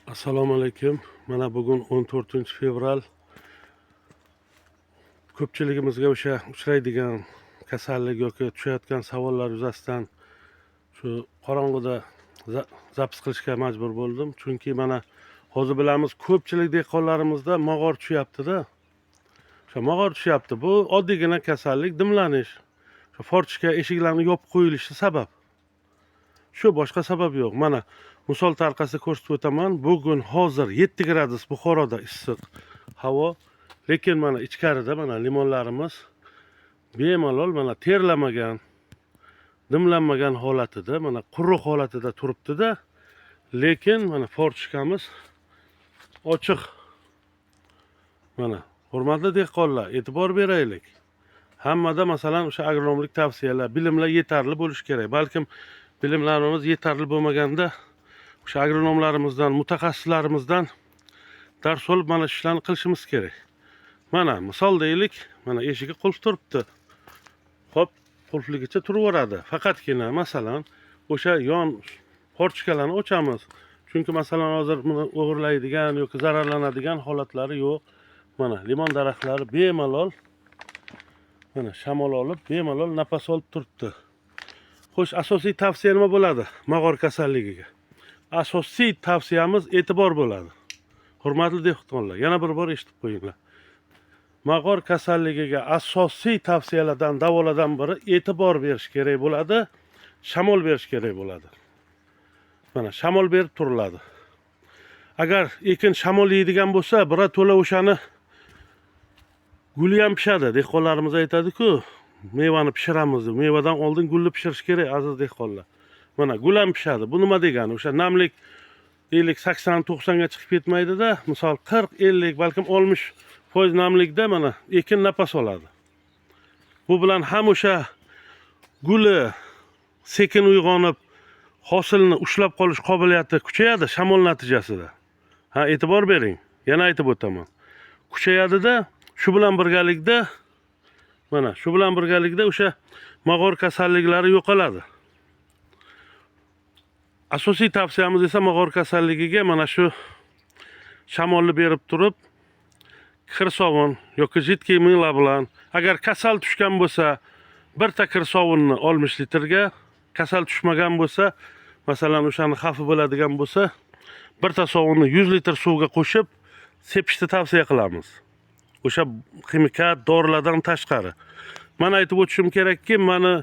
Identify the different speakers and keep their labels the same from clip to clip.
Speaker 1: Assalomu alaykum. Mana bugun 14-fevral. Ko'pchiligimizga o'sha uchraydigan kasallik yoki tushayotgan savollar yuzasidan shu qorong'uda zapis qilishga majbur bo'ldim. Chunki mana hozir bilamiz, ko'pchilik dehqonlarimizda mog'or tushyapti-da. O'sha mog'or tushyapti. Bu oddiygina kasallik, dimlanish. Shu forchka eshiklarni yopib qo'yilishi sabab. Shu boshqa sabab yo'q. Mana misol tariqasida ko'rsatib o'taman. Bugun hozir 7 gradus Buxoroda issiq havo. Lekin mana ichkarida mana limonlarimiz bemalol mana terlamagan, dimlanmagan holatida, mana quruq holatida turibdi-da. Lekin mana forchkamiz ochiq. Mana hurmatli dehqonlar, e'tibor beraylik. Hammada masalan o'sha agronomlik tavsiyalar, bilimlar yetarli bo'lishi kerak. Balkim bilimlarimiz yetarli bo'lmaganda o'sha agronomlarimizdan, mutaxassislarimizdan dars olib mana shu ishlarni qilishimiz kerak. Mana misol deylik, mana eshigi qulf turibdi. Xo'p, qulfligicha turaveradi. Faqatgina masalan o'sha yon forchkalarni ochamiz. Chunki masalan hozir buni o'g'irlaydigan yoki zararlanadigan holatlari yo'q. Mana limon daraxtlari bemalol mana shamol olib, bemalol nafas olib turibdi. Xo'sh, asosiy tavsiya nima bo'ladi mog'or kasalligiga? Asosiy tavsiyamiz e'tibor bo'ladi. Hurmatli dehqonlar, yana bir bor eshitib qo'yinglar. Mog'or kasalligiga asosiy tavsiyalardan, davolardan biri e'tibor berish kerak bo'ladi, shamol berish kerak bo'ladi. Mana shamol berib turiladi. Agar ekin shamol yeydigan bo'lsa, birato'la o'shani guli ham pishadi. Dehqonlarimiz aytadi-ku, mevani pishiramiz deb. Mevadan oldin gulni pishirish kerak, aziz dehqonlar. Mana gul ham pishadi. Bu nima degani? O'sha namlik 80-90 ga chiqib ketmaydi-da. Misol 40-50, balkim 60% namlikda mana ekin nafas oladi. Bu bilan ham o'sha guli sekin uyg'onib, hosilni ushlab qolish qobiliyati kuchayadi shamol natijasida. Ha, e'tibor bering. Yana aytib o'taman. Kuchayadi-da, shu bilan birgalikda mana shu bilan birgalikda o'sha mog'or kasalliklari yo'qoladi. Asosiy tavsiyamiz esa mog'or kasalligiga mana shu shamolni berib turib, kirsovun yoki jidkiy minglar bilan, agar kasal tushgan bo'lsa, birta kirsovunni 60 litrga, kasal tushmagan bo'lsa, masalan o'shani xavfi bo'ladigan bo'lsa, birta sovunni 100 litr suvga qo'shib sepishni tavsiya qilamiz. O'sha ximikat, dorilardan tashqari. Men aytib o'tishim kerakki, meni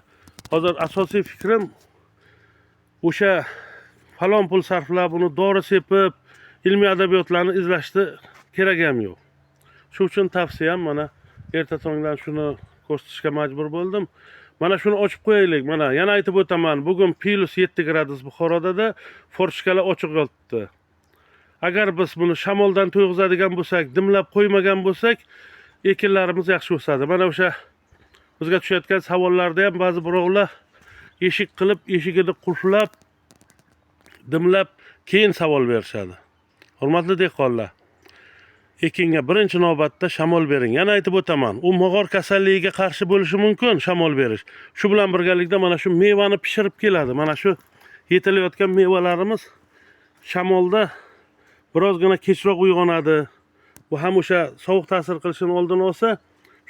Speaker 1: hozir asosiy fikrim o'sha falon pul sarflab uni dori sepib, ilmiy adabiyotlarni izlashni kerak ham yo'q. Shu uchun tavsiyam mana erta tongdan shuni ko'rsatishga majbur bo'ldim. Mana shuni ochib qo'yaylik. Mana yana aytib o'taman, bugun +7 gradus Buxoroda forchkalar ochiq yotibdi. Agar biz buni shamoldan to'yg'izadigan bo'lsak, dimlab qo'ymagan bo'lsak, ekinlarimiz yaxshi o'sadi. Mana o'sha bizga tushayotgan savollarda ham ba'zi birovlar eshik qilib, eshigini qulflab, dimlab keyin savol berishadi. Hurmatli dehqonlar, ekinga birinchi navbatda shamol bering. Yana aytib o'taman, u mog'or kasalligiga qarshi bo'lishi mumkin shamol berish. Shu bilan birgalikda mana shu mevani pishirib keladi. Mana shu yetilayotgan mevalarimiz shamolda birozgina kechroq uyg'onadi. Bu ham o'sha sovuq ta'sir qilishini oldini olsa,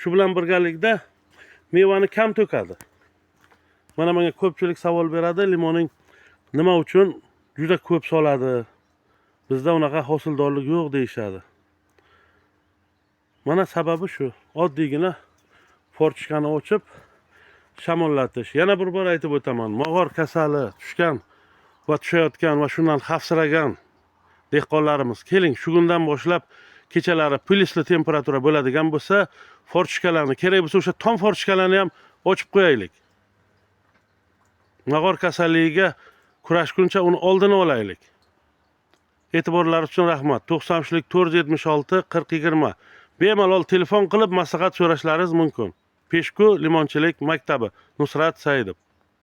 Speaker 1: shu bilan birgalikda mevani kam to'kadi. Mana menga ko'pchilik savol beradi, limoning nima uchun juda ko'p soladi? Bizda unaqa hosildorlik yo'q deyishadi. Mana sababi shu. Oddiygina forchkani ochib shamollatish. Yana bir bor aytib o'taman, mog'or kasali tushgan va tushayotgan va shundan xavfsiragan dehqonlarimiz, keling shu kundan boshlab kechalari plyusli temperatura bo'ladigan bo'lsa, forchkalarni, kerak bo'lsa o'sha tom forchkalarni ham ochib qo'yaylik. Mog'or kasalligiga kurashguncha uni oldini olaylik. E'tiborlaringiz uchun rahmat. 93 476 40 20. Bemalol telefon qilib maslahat so'rashlaringiz mumkin. Peshku limonchilik maktabi, Nusrat Saidov.